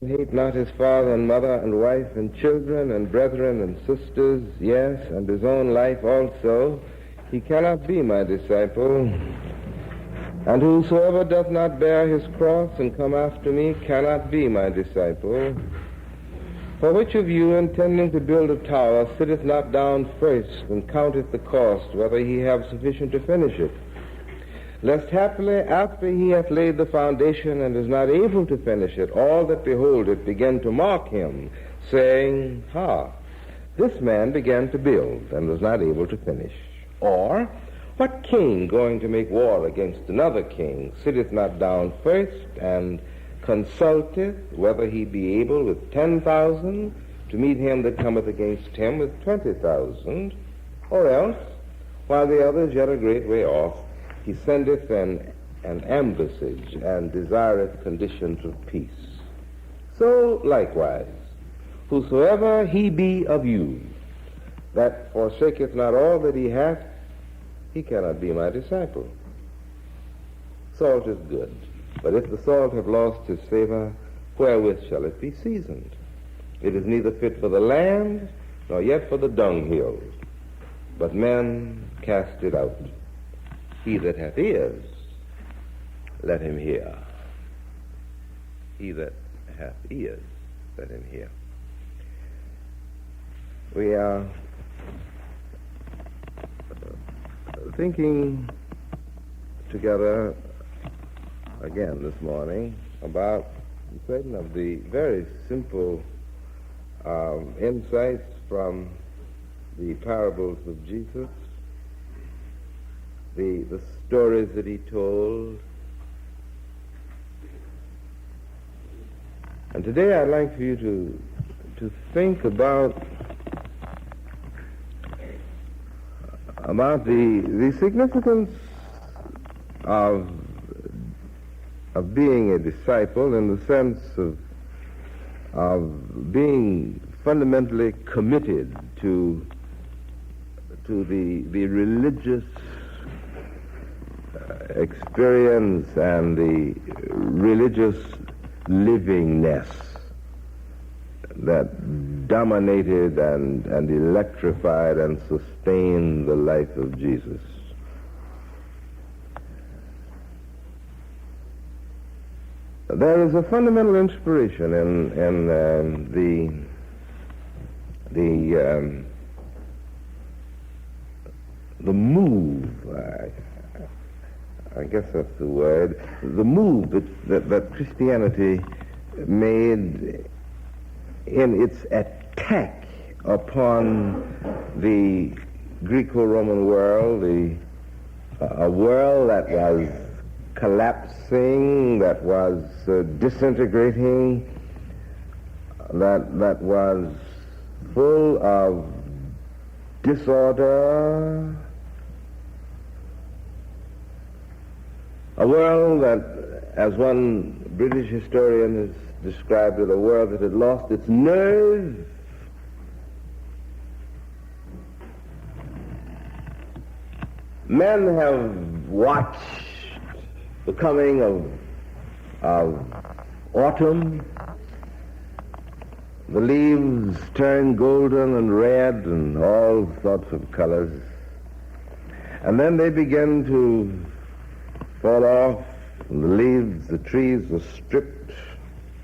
hate not his father and mother and wife and children and brethren and sisters, yes, and his own life also, he cannot be my disciple. And whosoever doth not bear his cross and come after me cannot be my disciple. For which of you, intending to build a tower, sitteth not down first and counteth the cost, whether he have sufficient to finish it? Lest happily, after he hath laid the foundation and is not able to finish it, all that behold it begin to mock him, saying, Ha, this man began to build and was not able to finish. Or, what king going to make war against another king sitteth not down first and consulteth whether he be able with 10,000 to meet him that cometh against him with 20,000? Or else, while the other is yet a great way off, he sendeth an ambassage and desireth conditions of peace. So likewise, whosoever he be of you that forsaketh not all that he hath, he cannot be my disciple. Salt is good, but if the salt have lost his savor, wherewith shall it be seasoned? It is neither fit for the land, nor yet for the dunghill, but men cast it out. He that hath ears, let him hear. He that hath ears, let him hear. We are thinking together again this morning about certain of the very simple insights from the parables of Jesus, the stories that he told. And today I'd like for you to think about the significance of being a disciple in the sense of being fundamentally committed to the religious experience and the religious livingness that dominated and electrified and sustained the life of Jesus. There is a fundamental inspiration in the move, I guess that's the word, the move that Christianity made in its attack upon the Greco-Roman world, a world that was collapsing, that was disintegrating, that was full of disorder, a world that, as one British historian has described it, a world that had lost its nerve. Men have watched the coming of autumn. The leaves turn golden and red and all sorts of colors. And then they begin to fall off, and the leaves, the trees are stripped,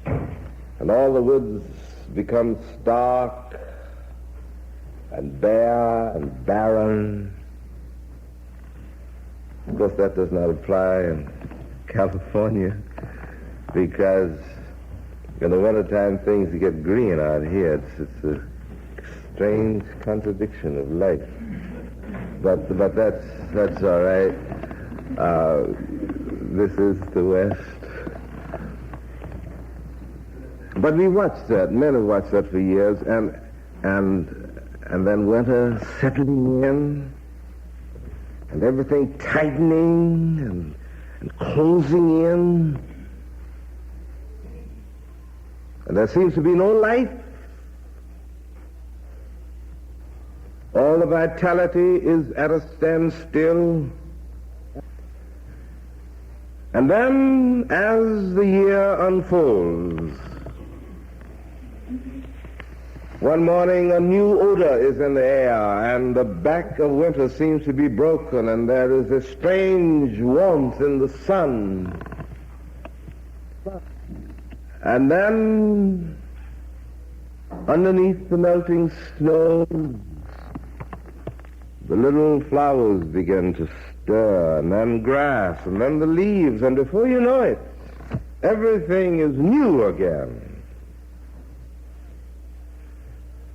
and all the woods become stark and bare and barren. Of course, that does not apply in California, because in the wintertime things get green out here. It's a strange contradiction of life. But that's all right. This is the West. But we watched that. Men have watched that for years, and then winter settling in, and everything tightening and closing in, and there seems to be no life. All the vitality is at a standstill. And then, as the year unfolds, One morning a new odor is in the air, and the back of winter seems to be broken, and there is a strange warmth in the sun. And then, underneath the melting snow, the little flowers begin to stir, and then grass, and then the leaves, and before you know it, everything is new again.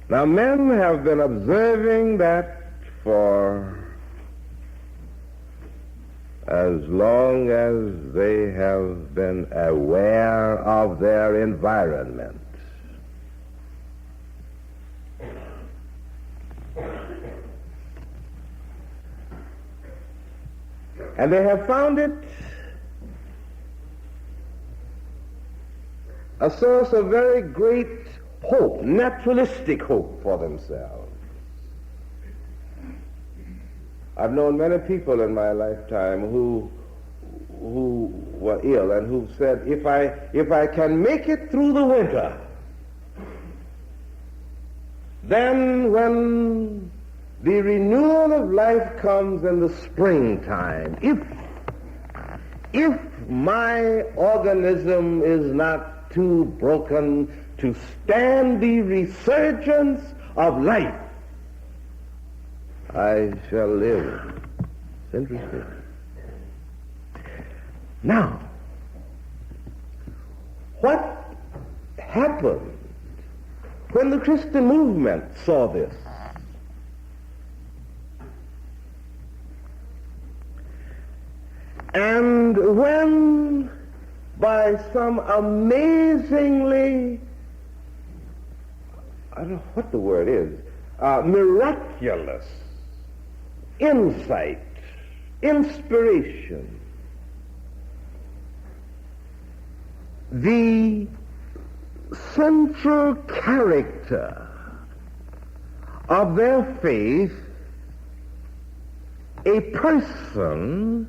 Now, men have been observing that for as long as they have been aware of their environment. And they have found it a source of very great hope, naturalistic hope for themselves. I've known many people in my lifetime who were ill and who said, if I can make it through the winter, then when the renewal of life comes in the springtime, if my organism is not too broken to stand the resurgence of life, I shall live. It's interesting. Now, what happened when the Christian movement saw this? And when, by some amazingly, I don't know what the word is, miraculous insight, inspiration, the central character of their faith, a person,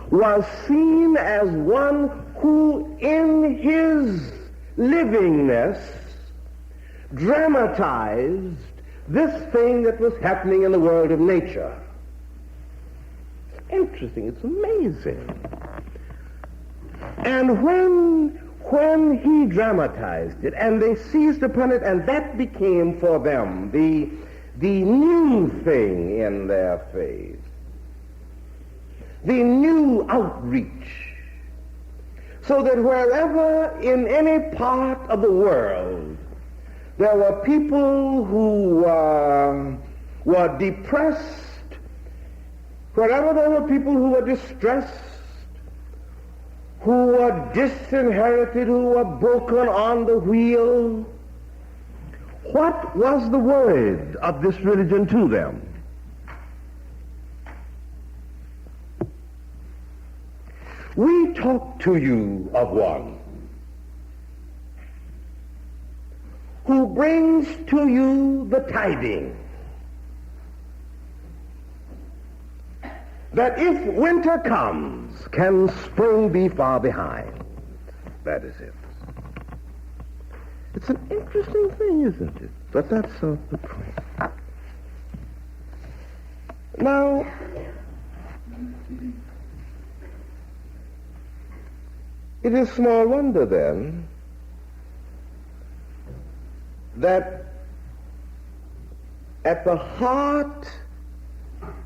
was seen as one who in his livingness dramatized this thing that was happening in the world of nature. It's interesting, it's amazing. And when he dramatized it, and they seized upon it, and that became for them the new thing in their faith, the new outreach, so that wherever in any part of the world there were people who were depressed, wherever there were people who were distressed, who were disinherited, who were broken on the wheel, what was the word of this religion to them? We talk to you of one who brings to you the tidings that if winter comes, can spring be far behind? That is it. It's an interesting thing, isn't it? But that's the point. Now, it is small wonder then that at the heart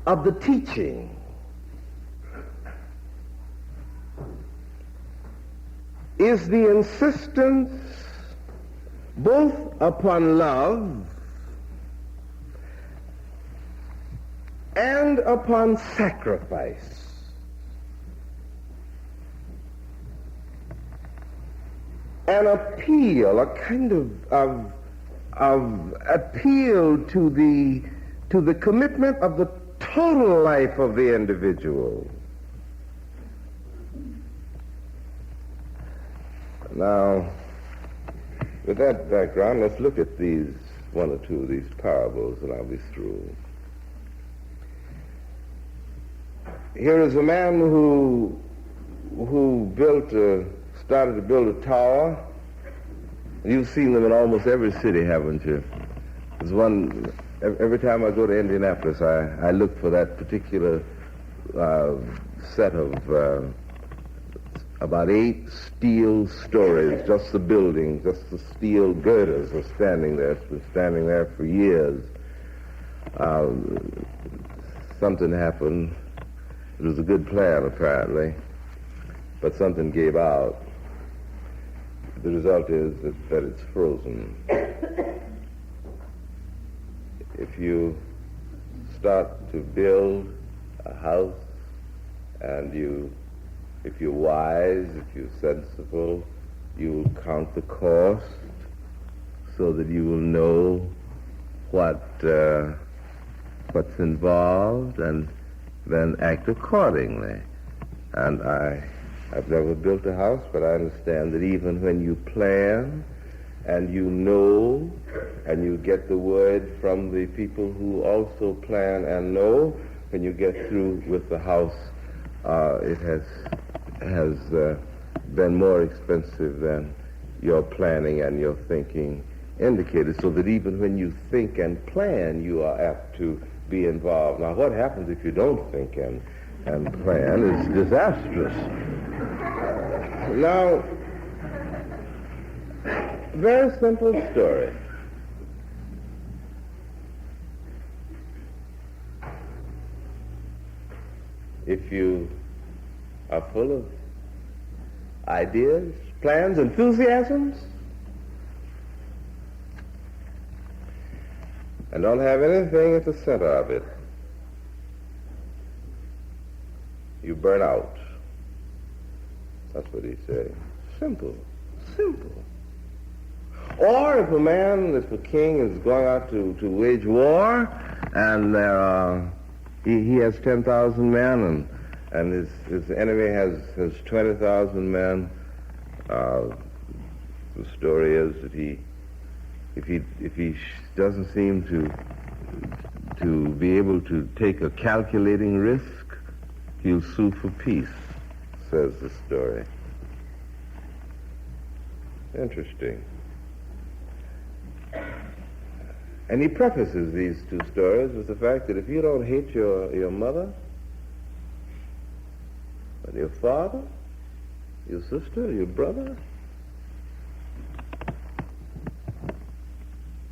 of the teaching is the insistence both upon love and upon sacrifice. An appeal, a kind of appeal to the commitment of the total life of the individual. Now, with that background, let's look at these one or two of these parables, and I'll be through. Here is a man who started to build a tower, You've seen them in almost every city, haven't you? There's one, every time I go to Indianapolis, I look for that particular set of about 8 steel stories, just the building, just the steel girders are standing there. It's been standing there for years. Something happened. It was a good plan, apparently, but something gave out. The result is that it's frozen. If you start to build a house and if you're wise, if you're sensible, you will count the cost so that you will know what's involved and then act accordingly. And I've never built a house, but I understand that even when you plan and you know and you get the word from the people who also plan and know, when you get through with the house, it has been more expensive than your planning and your thinking indicated, so that even when you think and plan, you are apt to be involved. Now, what happens if you don't think and plan is disastrous. Now, very simple story. If you are full of ideas, plans, enthusiasms, and don't have anything at the center of it, you burn out. That's what he said. Simple. Simple. Or if a king is going out to wage war, and he has 10,000 men, and his enemy has 20,000 men, the story is that if he doesn't seem to be able to take a calculating risk, he'll sue for peace, says the story. Interesting. And he prefaces these 2 stories with the fact that if you don't hate your mother, and your father, your sister, your brother,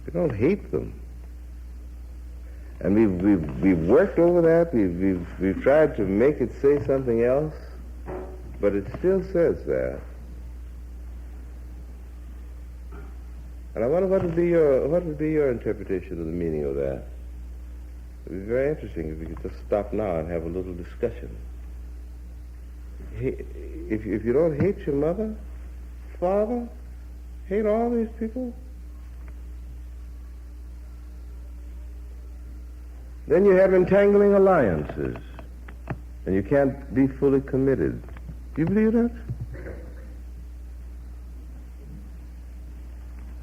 you don't hate them. And we've worked over that. We've tried to make it say something else, but it still says that. And I wonder what would be your interpretation of the meaning of that. It would be very interesting if we could just stop now and have a little discussion. If you don't hate your mother, father, hate all these people, then you have entangling alliances, and you can't be fully committed. Do you believe that?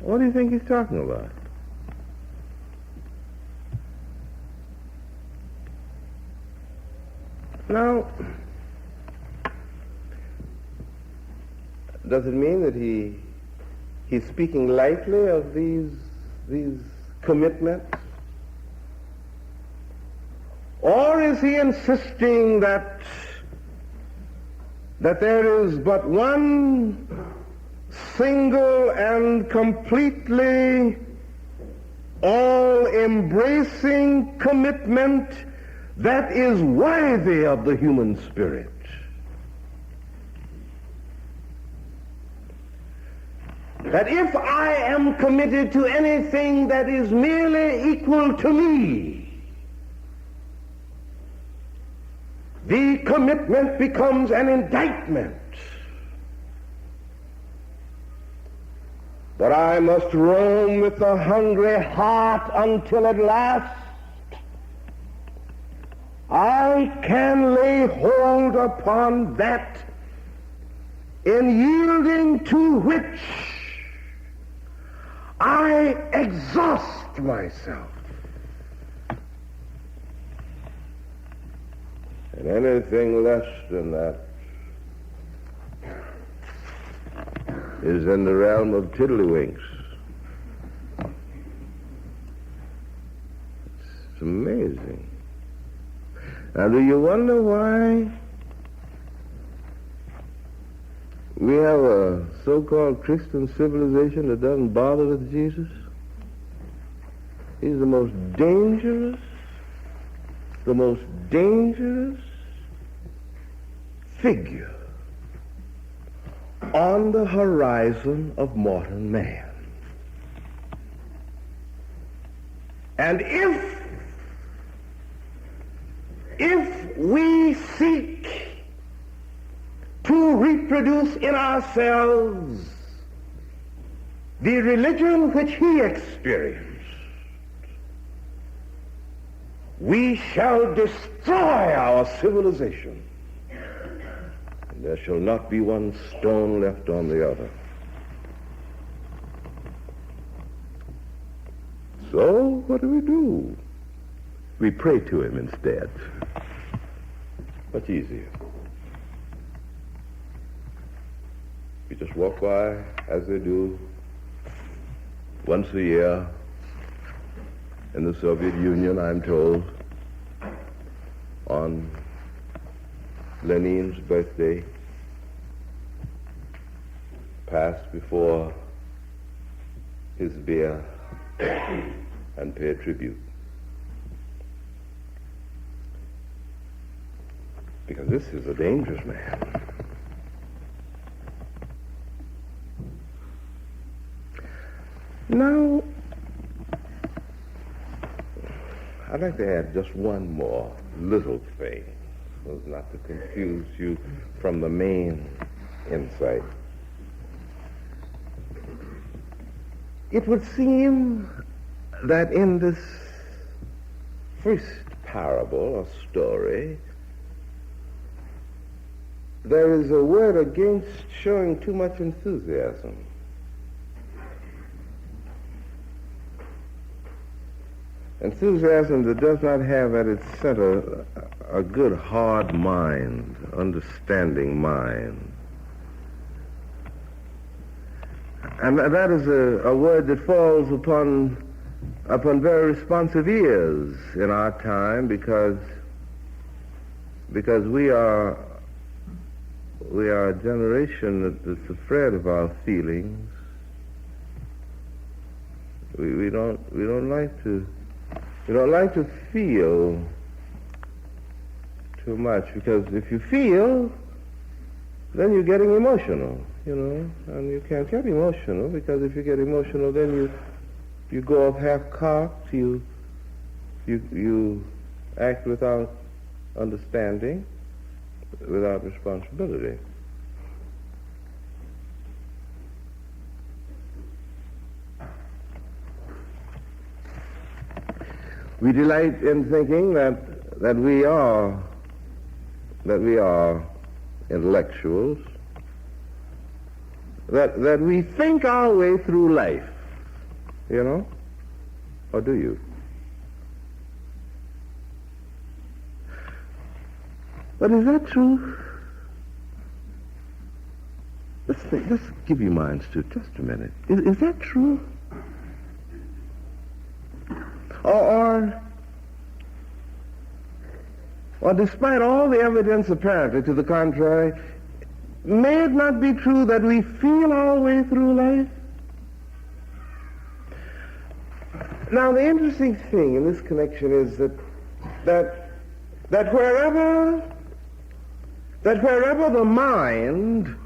What do you think he's talking about? Now, does it mean that he's speaking lightly of these commitments? Or is he insisting that there is but one single and completely all-embracing commitment that is worthy of the human spirit? That if I am committed to anything that is merely equal to me, the commitment becomes an indictment. But I must roam with a hungry heart until at last I can lay hold upon that in yielding to which I exhaust myself. And anything less than that is in the realm of tiddlywinks. It's amazing. Now, do you wonder why we have a so-called Christian civilization that doesn't bother with Jesus? He's the most dangerous figure on the horizon of modern man. And if we seek to reproduce in ourselves the religion which he experienced, we shall destroy our civilization. And there shall not be one stone left on the other. So, what do? We pray to him instead. Much easier. We just walk by, as they do, once a year in the Soviet Union, I'm told, on Lenin's birthday, passed before his bier and pay tribute. Because this is a dangerous man. Now, I'd like to add just one more little thing, so as not to confuse you from the main insight. It would seem that in this first parable or story, there is a word against showing too much enthusiasm. Enthusiasm that does not have at its center a good, hard mind, understanding mind. And that is a word that falls upon very responsive ears in our time because we are a generation that's afraid of our feelings. We don't like to feel too much, because if you feel, then you're getting emotional, and you can't get emotional, because if you get emotional, then you go off half-cocked, you act without understanding, without responsibility. We delight in thinking that we are intellectuals, that we think our way through life, or do you? But is that true? Let's give your minds to it just a minute. Is that true? Or despite all the evidence apparently to the contrary, may it not be true that we feel our way through life? Now, the interesting thing in this connection is that wherever the mind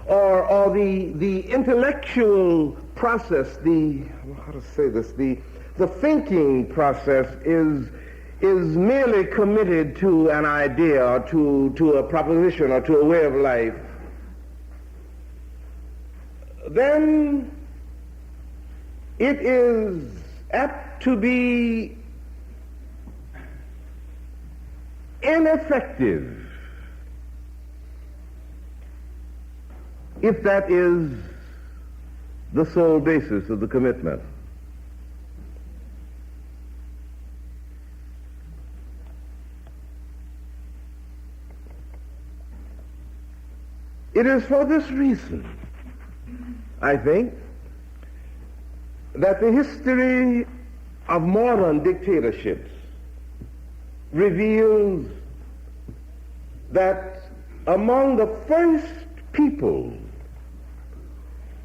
or the intellectual process, the thinking process is merely committed to an idea or to a proposition or to a way of life, then it is apt to be ineffective if that is the sole basis of the commitment. It is for this reason I think, that the history of modern dictatorships reveals that among the first people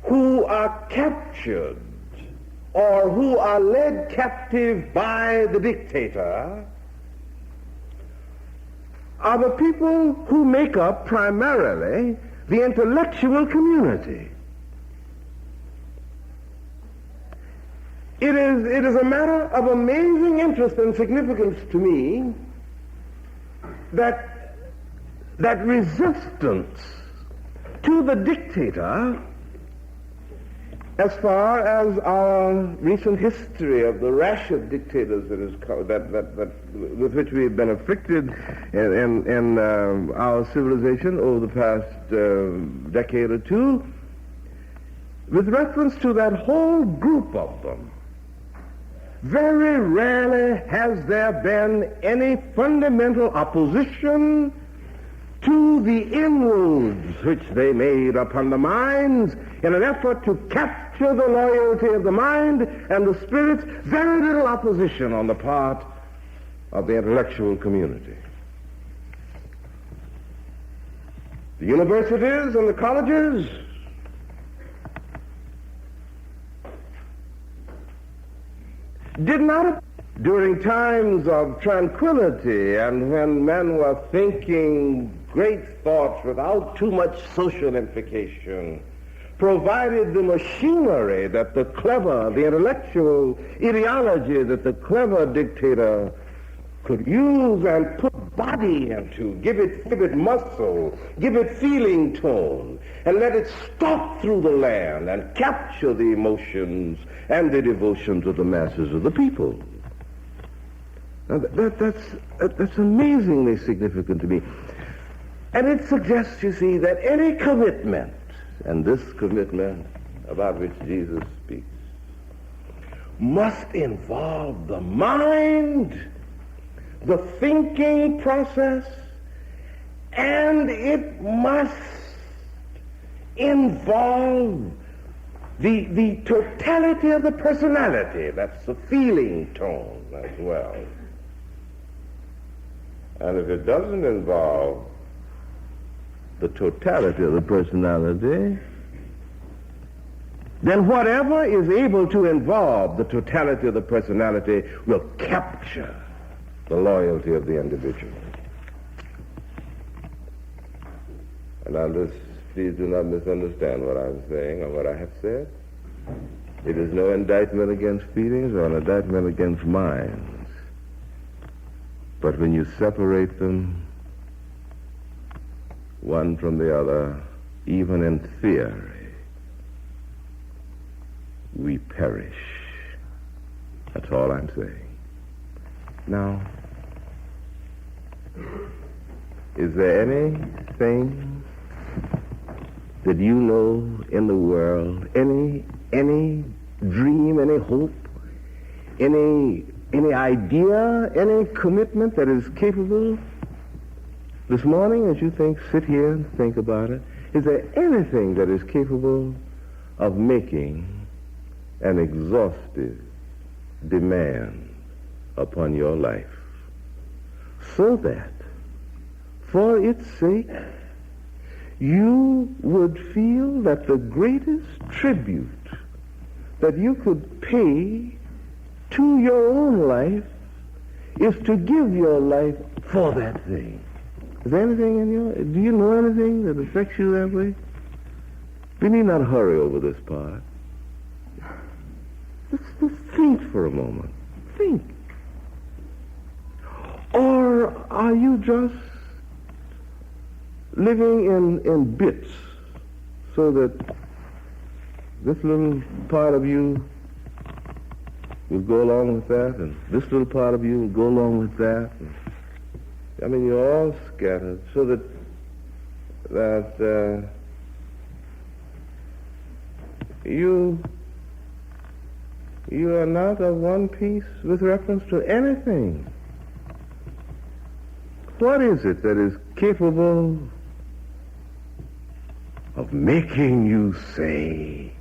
who are captured or who are led captive by the dictator are the people who make up primarily the intellectual community. It is a matter of amazing interest and significance to me that resistance to the dictator, as far as our recent history of the rash of dictators with which we have been afflicted in our civilization over the past decade or two, with reference to that whole group of them, very rarely has there been any fundamental opposition to the inroads which they made upon the minds in an effort to capture the loyalty of the mind and the spirits. Very little opposition on the part of the intellectual community. The universities and the colleges did not, during times of tranquility and when men were thinking great thoughts without too much social implication, provided the machinery that the clever, the intellectual ideology that the clever dictator could use and put body into, give it muscle, give it feeling tone, and let it stalk through the land and capture the emotions and the devotions of the masses of the people. Now that's amazingly significant to me. And it suggests, you see, that any commitment, and this commitment about which Jesus speaks, must involve the mind, the thinking process, and it must involve the totality of the personality. That's the feeling tone as well. And if it doesn't involve the totality of the personality, then whatever is able to involve the totality of the personality will capture the loyalty of the individual. And now please do not misunderstand what I'm saying or what I have said. It is no indictment against feelings or an indictment against minds. But when you separate them, one from the other, even in theory, we perish. That's all I'm saying. Now, is there anything that you know in the world, any dream, any hope, any idea, any commitment that is capable this morning, as you sit here and think about it, is there anything that is capable of making an exhaustive demand upon your life, so that, for its sake, you would feel that the greatest tribute that you could pay to your own life is to give your life for that thing? Is there anything do you know anything that affects you that way? We need not hurry over this part. Just think for a moment. Think. Or are you just living in bits, so that this little part of you will go along with that, and this little part of you will go along with that? You're all scattered, so that you are not of one piece with reference to anything. What is it that is capable of making you say,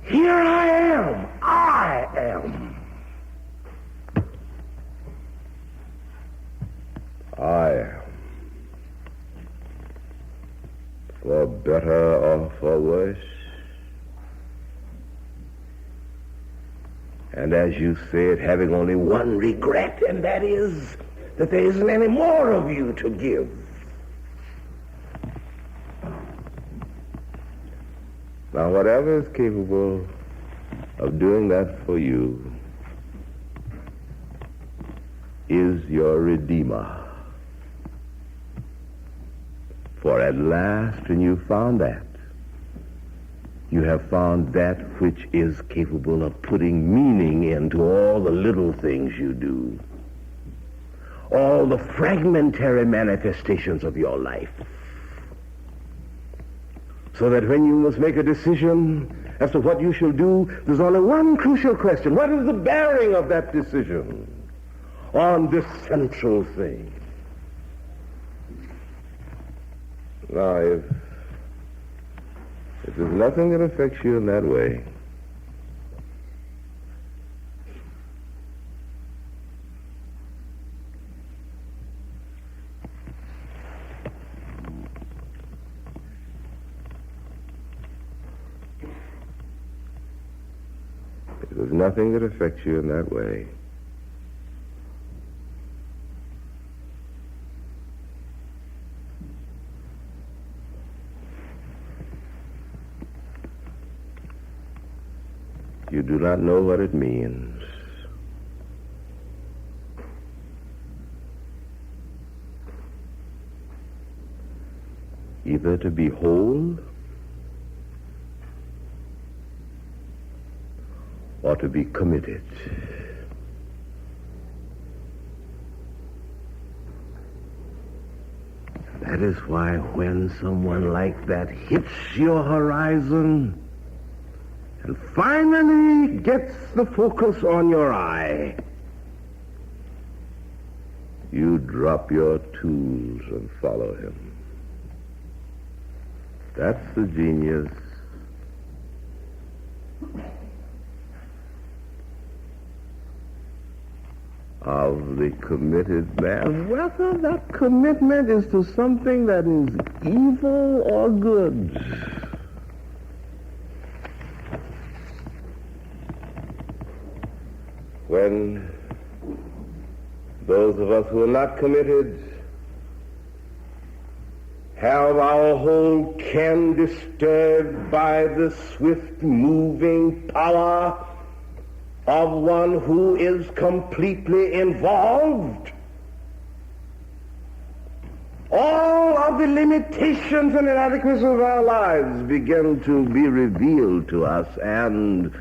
Here I am. I am. I am. For better or for worse. And as you said, having only one regret, and that is that there isn't any more of you to give. Now, whatever is capable of doing that for you is your Redeemer. For at last, when you found that, you have found that which is capable of putting meaning into all the little things you do, all the fragmentary manifestations of your life. So that when you must make a decision as to what you shall do, there's only one crucial question. What is the bearing of that decision on this central thing? Now, if there's nothing that affects you in that way, there's nothing that affects you in that way, you do not know what it means either to be whole or to be committed. That is why when someone like that hits your horizon and finally gets the focus on your eye, you drop your tools and follow him. That's the genius of the committed man, whether that commitment is to something that is evil or good. When those of us who are not committed have our whole ken disturbed by the swift-moving power of one who is completely involved, all of the limitations and inadequacies of our lives begin to be revealed to us, and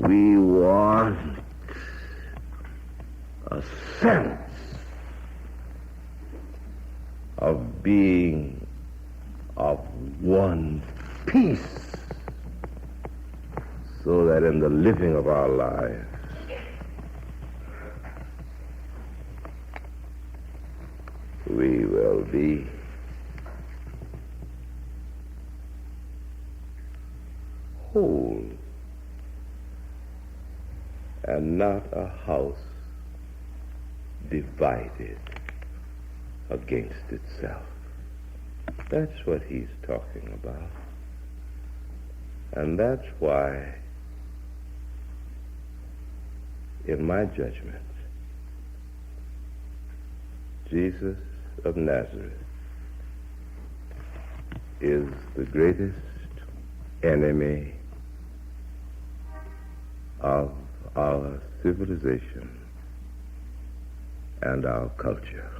we want a sense of being of one piece, so that in the living of our lives we will be whole and not a house divided against itself. That's what he's talking about. And that's why, in my judgment, Jesus of Nazareth is the greatest enemy of our civilization and our culture.